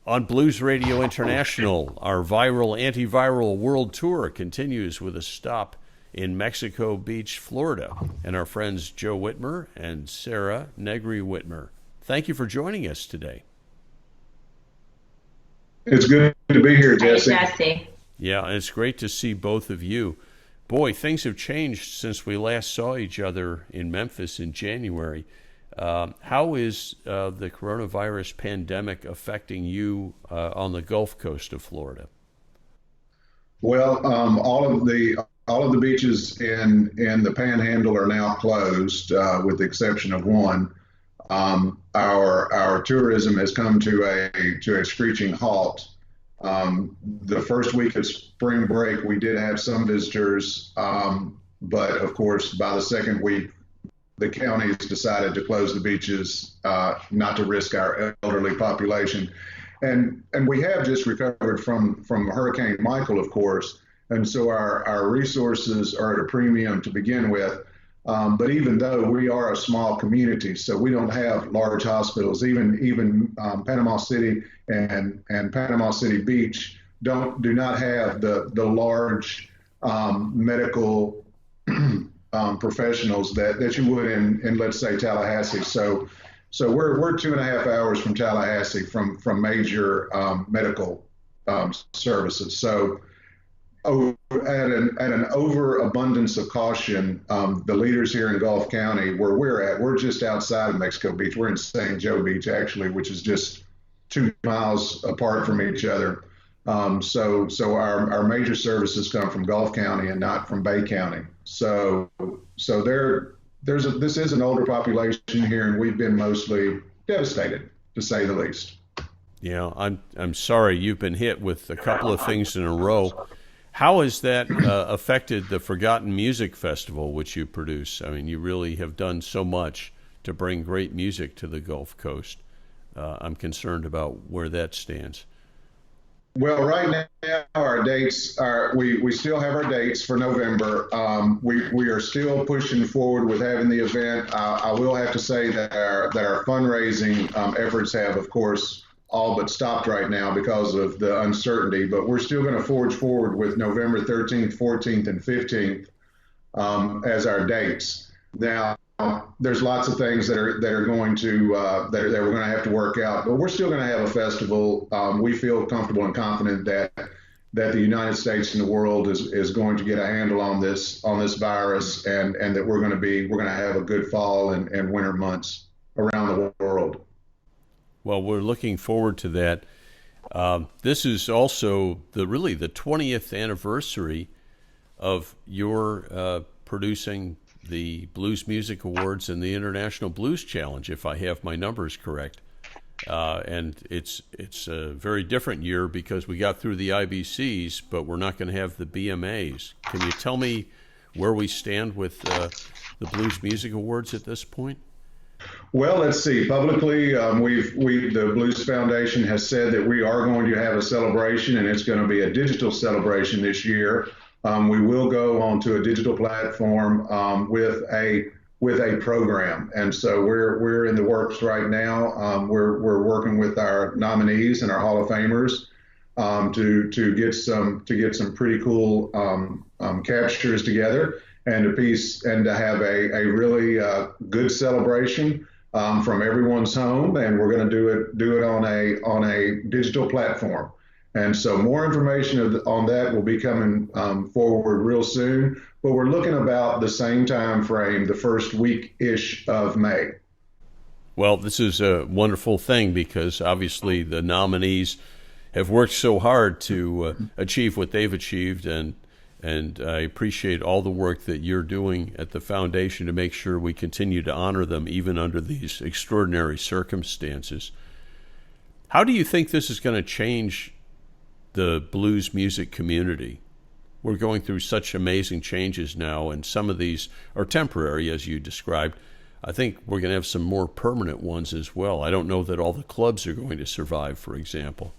On Blues Radio International, our viral antiviral world tour continues with a stop in Mexico Beach, Florida, and our friends Joe Whitmer and Sara Negri Whitmer. Thank you for joining us today. It's good to be here, Jesse. Hey, Jesse. Yeah, and it's great to see both of you. Boy, things have changed since we last saw each other in Memphis in January. How is the coronavirus pandemic affecting you on the Gulf Coast of Florida? Well, all of the beaches in the Panhandle are now closed, with the exception of one. Our tourism has come to a screeching halt. The first week of spring break, we did have some visitors, but of course, by the second week, the counties decided to close the beaches, not to risk our elderly population. And we have just recovered from Hurricane Michael, of course, and so our resources are at a premium to begin with. But even though we are a small community, so we don't have large hospitals, even Panama City and Panama City Beach do not have the large medical professionals that you would in let's say Tallahassee. So we're 2.5 hours from Tallahassee from major medical services. So at an overabundance of caution, the leaders here in Gulf County, where we're just outside of Mexico Beach. We're in St. Joe Beach, actually, which is just 2 miles apart from each other. So our major services come from Gulf County and not from Bay County. So this is an older population here, and we've been mostly devastated, to say the least. Yeah, I'm sorry you've been hit with a couple of things in a row. How has that affected the Forgotten Music Festival, which you produce? I mean, you really have done so much to bring great music to the Gulf Coast. I'm concerned about where that stands. Well, right now our dates are, we still have our dates for November. We are still pushing forward with having the event. I will have to say that our fundraising efforts have, of course, all but stopped right now because of the uncertainty, but we're still going to forge forward with November 13th, 14th, and 15th as our dates. Now, there's lots of things that are going to that we're going to have to work out, but we're still going to have a festival. We feel comfortable and confident that the United States and the world is going to get a handle on this virus, and that we're going to have a good fall and winter months around the world. Well, we're looking forward to that. This is also the 20th anniversary of your producing the Blues Music Awards and the International Blues Challenge, if I have my numbers correct. And it's a very different year because we got through the IBCs, but we're not going to have the BMAs. Can you tell me where we stand with the Blues Music Awards at this point? Well, let's see. Publicly, the Blues Foundation has said that we are going to have a celebration, and it's going to be a digital celebration this year. We will go onto a digital platform with a program, and so we're in the works right now. We're working with our nominees and our Hall of Famers to get some pretty cool captures together, and to have a really good celebration from everyone's home, and we're going to do it on a digital platform. And so more information on that will be coming forward real soon, but we're looking about the same time frame, the first week-ish of May. Well, this is a wonderful thing because obviously the nominees have worked so hard to achieve what they've achieved, and I appreciate all the work that you're doing at the foundation to make sure we continue to honor them even under these extraordinary circumstances. How do you think this is going to change the blues music community? We're going through such amazing changes now, and some of these are temporary, as you described. I think we're going to have some more permanent ones as well. I don't know that all the clubs are going to survive, for example.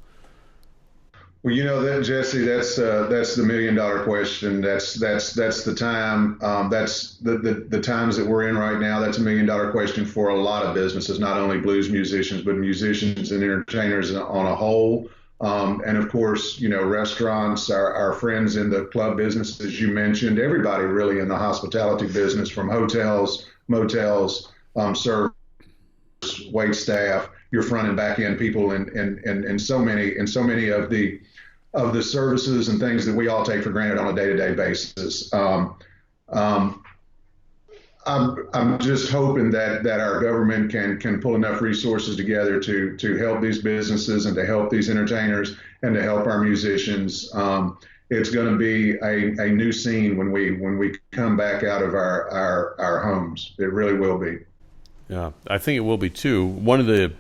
Well, that Jesse, that's the $1 million question. That's the time. That's the times that we're in right now. That's $1 million question for a lot of businesses, not only blues musicians, but musicians and entertainers on a whole. And of course, restaurants, our friends in the club business, as you mentioned, everybody really in the hospitality business, from hotels, motels, servers, wait staff, your front and back end people, and so many of the services and things that we all take for granted on a day-to-day basis. Um, I'm just hoping that our government can pull enough resources together to help these businesses and to help these entertainers and to help our musicians. It's going to be a new scene when we come back out of our homes. It really will be. Yeah, I think it will be too. One of the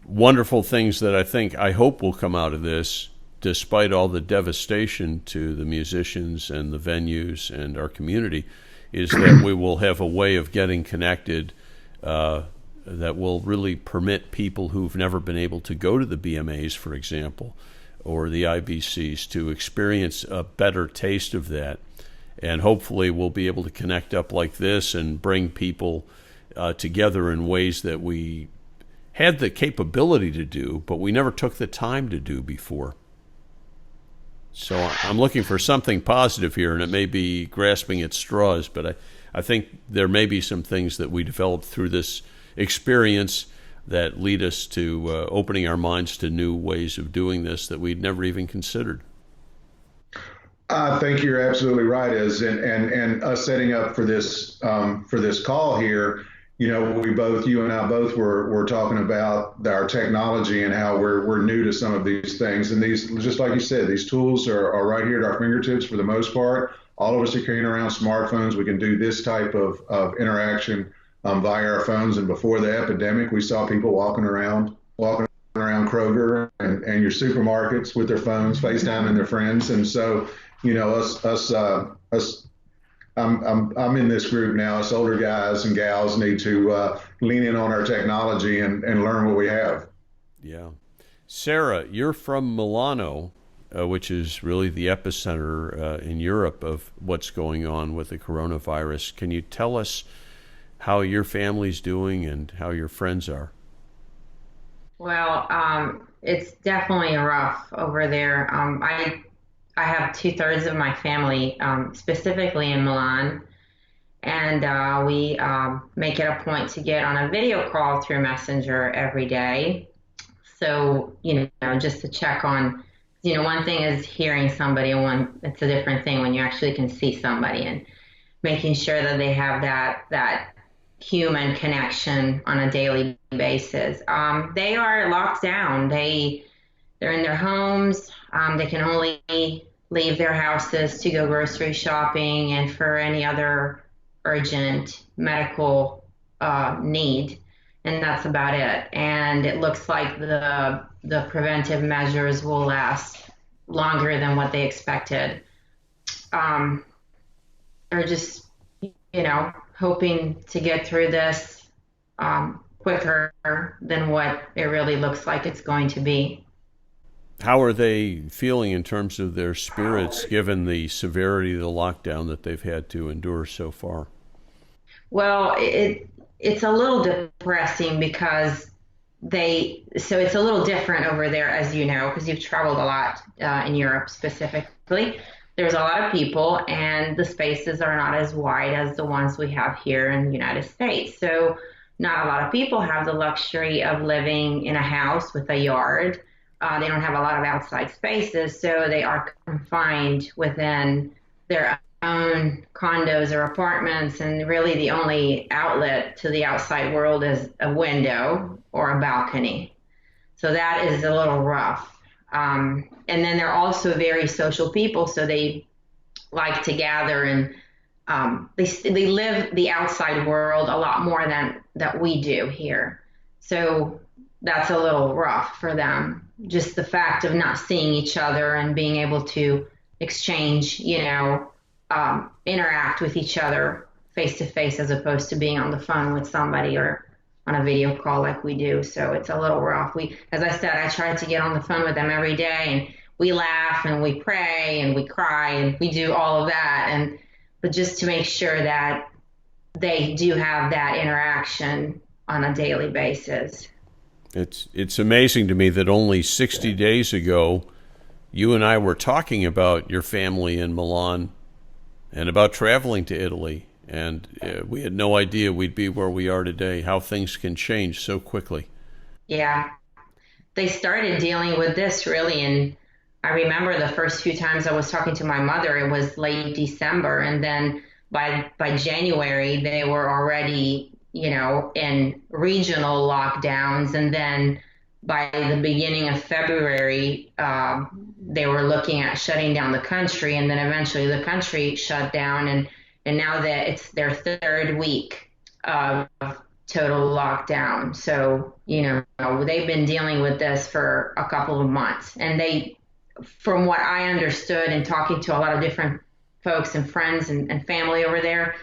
wonderful things that I hope will come out of this, despite all the devastation to the musicians and the venues and our community, is that we will have a way of getting connected that will really permit people who've never been able to go to the BMAs, for example, or the IBCs, to experience a better taste of that. And hopefully we'll be able to connect up like this and bring people together in ways that we had the capability to do, but we never took the time to do before. So I'm looking for something positive here, and it may be grasping at straws, but I think there may be some things that we developed through this experience that lead us to opening our minds to new ways of doing this that we'd never even considered. I think you're absolutely right, and us setting up for this call here. You and I both were talking about our technology and how we're new to some of these things. And these, just like you said, these tools are right here at our fingertips for the most part. All of us are carrying around smartphones. We can do this type of interaction via our phones. And before the epidemic, we saw people walking around Kroger and your supermarkets with their phones, FaceTiming their friends. And so, us I'm in this group now. Us older guys and gals need to lean in on our technology and learn what we have. Yeah. Sara, you're from Milano, which is really the epicenter in Europe of what's going on with the coronavirus. Can you tell us how your family's doing and how your friends are? Well, it's definitely rough over there. I have 2/3 of my family, specifically in Milan, and we make it a point to get on a video call through Messenger every day. So, just to check on, one thing is hearing somebody, and it's a different thing when you actually can see somebody, and making sure that they have that human connection on a daily basis. They are locked down. They're in their homes. They can only leave their houses to go grocery shopping and for any other urgent medical need, and that's about it. And it looks like the preventive measures will last longer than what they expected. They're just, hoping to get through this quicker than what it really looks like it's going to be. How are they feeling in terms of their spirits, given the severity of the lockdown that they've had to endure so far? Well, it's a little depressing because so it's a little different over there, as you know, because you've traveled a lot in Europe specifically. There's a lot of people, and the spaces are not as wide as the ones we have here in the United States. So not a lot of people have the luxury of living in a house with a yard. They don't have a lot of outside spaces, so they are confined within their own condos or apartments, and really the only outlet to the outside world is a window or a balcony. So that is a little rough. And then they're also very social people, so they like to gather, and they live the outside world a lot more than that we do here. So that's a little rough for them. Just the fact of not seeing each other and being able to exchange, interact with each other face to face, as opposed to being on the phone with somebody or on a video call like we do. So it's a little rough. As I said, I try to get on the phone with them every day, and we laugh and we pray and we cry and we do all of that. But just to make sure that they do have that interaction on a daily basis. It's amazing to me that only 60 days ago, you and I were talking about your family in Milan and about traveling to Italy. And we had no idea we'd be where we are today, how things can change so quickly. Yeah. They started dealing with this really I remember the first few times I was talking to my mother, it was late December. And then by January, they were already, in regional lockdowns. And then by the beginning of February, they were looking at shutting down the country. And then eventually the country shut down. And now that it's their third week of total lockdown. So, they've been dealing with this for a couple of months. And from what I understood and talking to a lot of different folks and friends and family over there,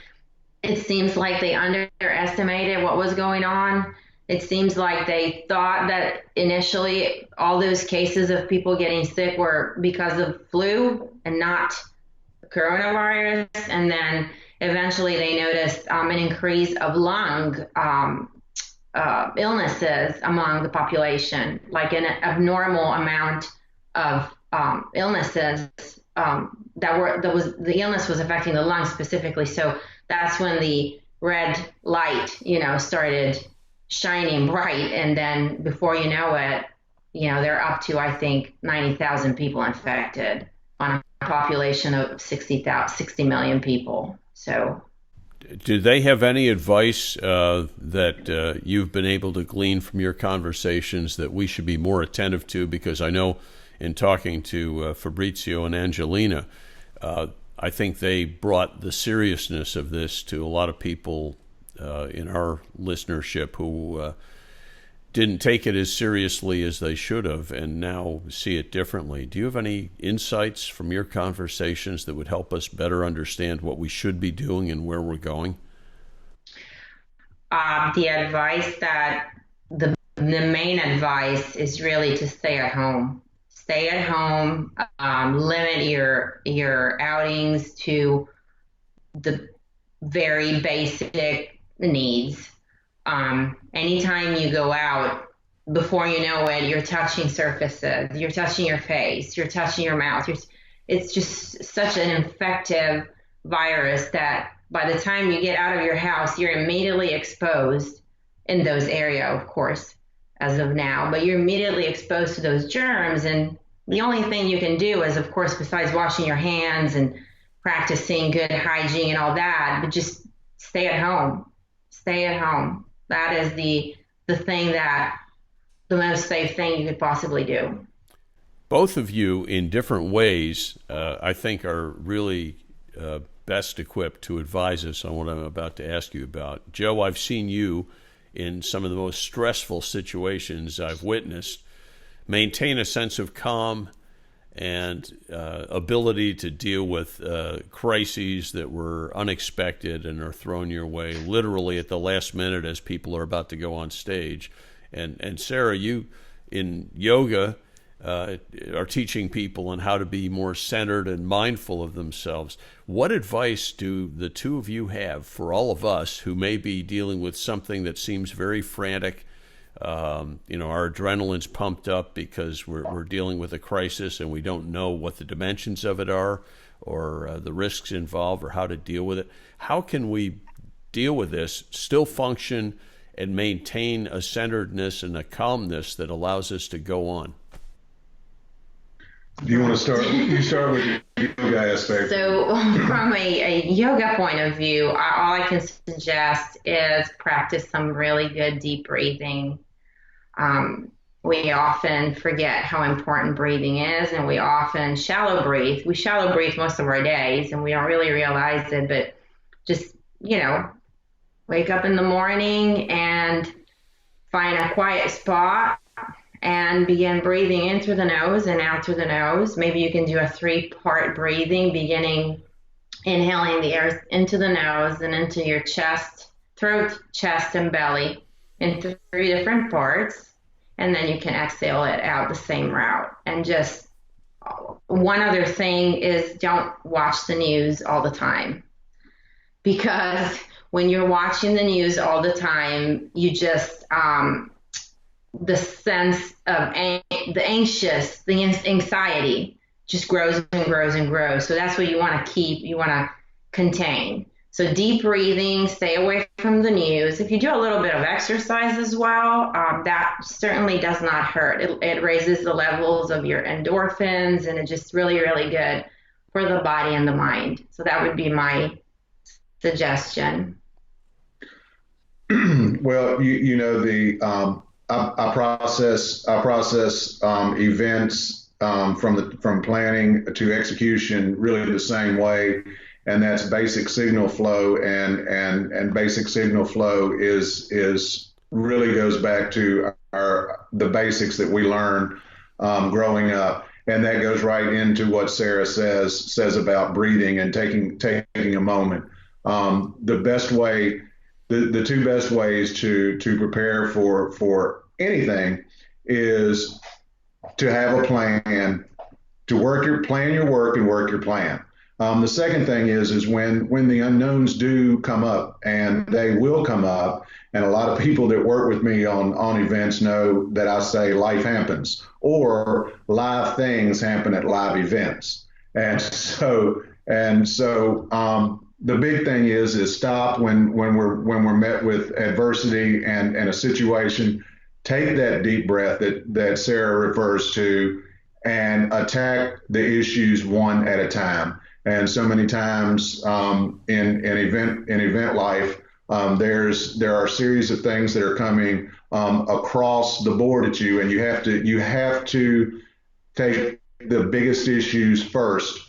it seems like they underestimated what was going on. It seems like they thought that initially all those cases of people getting sick were because of flu and not coronavirus. And then eventually they noticed an increase of lung illnesses among the population, like an abnormal amount of illnesses the illness was affecting the lungs specifically. So that's when the red light, started shining bright. And then before you know it, they're up to, I think, 90,000 people infected on a population of 60 million people. So do they have any advice that you've been able to glean from your conversations that we should be more attentive to? Because I know in talking to Fabrizio and Angelina, I think they brought the seriousness of this to a lot of people in our listenership who didn't take it as seriously as they should have and now see it differently. Do you have any insights from your conversations that would help us better understand what we should be doing and where we're going? The advice the main advice is really to stay at home. Stay at home, limit your outings to the very basic needs. Anytime you go out, before you know it, you're touching surfaces, you're touching your face, you're touching your mouth. It's just such an infective virus that by the time you get out of your house, you're immediately exposed in those areas, of course, as of now, but you're immediately exposed to those germs. And the only thing you can do is, of course, besides washing your hands and practicing good hygiene and all that, but just stay at home. Stay at home. That is the thing the most safe thing you could possibly do. Both of you, in different ways, I think are really best equipped to advise us on what I'm about to ask you about. Joe, I've seen you in some of the most stressful situations I've witnessed maintain a sense of calm and ability to deal with crises that were unexpected and are thrown your way literally at the last minute as people are about to go on stage. And Sara, you in yoga are teaching people on how to be more centered and mindful of themselves. What advice do the two of you have for all of us who may be dealing with something that seems very frantic? Our adrenaline's pumped up because we're dealing with a crisis and we don't know what the dimensions of it are or the risks involved or how to deal with it. How can we deal with this, still function, and maintain a centeredness and a calmness that allows us to go on? Do you want to start? You start with the yoga aspect. So from a yoga point of view, all I can suggest is practice some really good deep breathing. We often forget how important breathing is, and we often shallow breathe. We shallow breathe most of our days, and we don't really realize it, but just, wake up in the morning and find a quiet spot and begin breathing in through the nose and out through the nose. Maybe you can do a 3-part breathing, beginning inhaling the air into the nose and into your chest, throat, chest, and belly in 3 different parts. And then you can exhale it out the same route and just one other thing is don't watch the news all the time, because when you're watching the news all the time, you just the sense of the anxiety just grows and grows and grows. So that's what you want to keep, you want to contain. So deep breathing, stay away from the news. If you do a little bit of exercise as well, that certainly does not hurt. It raises the levels of your endorphins, and it's just really, really good for the body and the mind. So that would be my suggestion. Well, I process events from planning to execution really the same way, and that's basic signal flow, and basic signal flow is really goes back to the basics that we learned growing up, and that goes right into what Sara says about breathing and taking a moment. The best way. The two best ways to prepare for anything is to have a plan, to plan your work and work your plan. The second thing is when the unknowns do come up, and they will come up, and a lot of people that work with me on events know that I say life happens, or live things happen at live events, and so the big thing is stop when we're met with adversity and a situation. Take that deep breath that Sara refers to, and attack the issues one at a time. And so many times in event life, there are a series of things that are coming across the board at you, and you have to take the biggest issues first.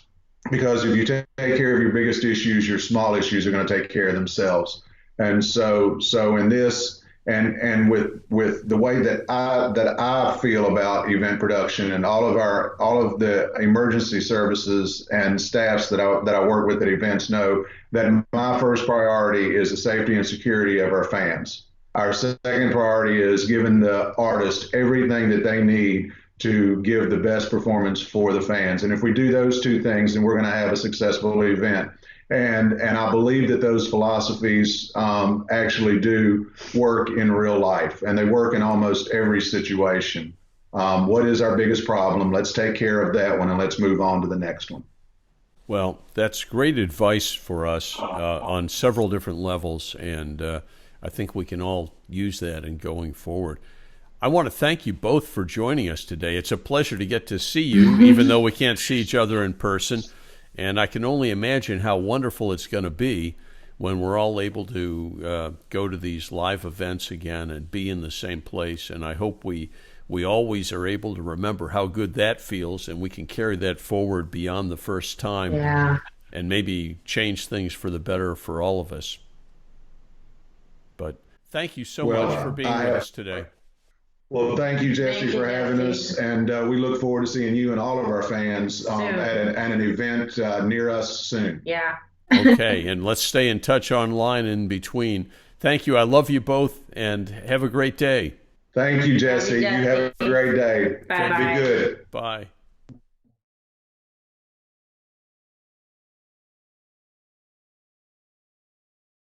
Because if you take care of your biggest issues, your small issues are going to take care of themselves. And so in this, and with the way that I feel about event production, and all of the emergency services and staffs that I work with at events know that my first priority is the safety and security of our fans. Our second priority is giving the artist everything that they need to give the best performance for the fans. And if we do those two things, then we're going to have a successful event. And I believe that those philosophies actually do work in real life, and they work in almost every situation. What is our biggest problem? Let's take care of that one, and let's move on to the next one. Well, that's great advice for us on several different levels, and I think we can all use that in going forward. I want to thank you both for joining us today. It's a pleasure to get to see you, even though we can't see each other in person. And I can only imagine how wonderful it's going to be when we're all able to go to these live events again and be in the same place. And I hope we always are able to remember how good that feels, and we can carry that forward beyond the first time. Yeah. And maybe change things for the better for all of us. But thank you so much for being with us today. Well, thank you, Jesse, for having us, and we look forward to seeing you and all of our fans at an event near us soon. Yeah. Okay, and let's stay in touch online in between. Thank you. I love you both, and have a great day. Thank you, Jesse. You have a great day. Bye-bye. Be good. Bye.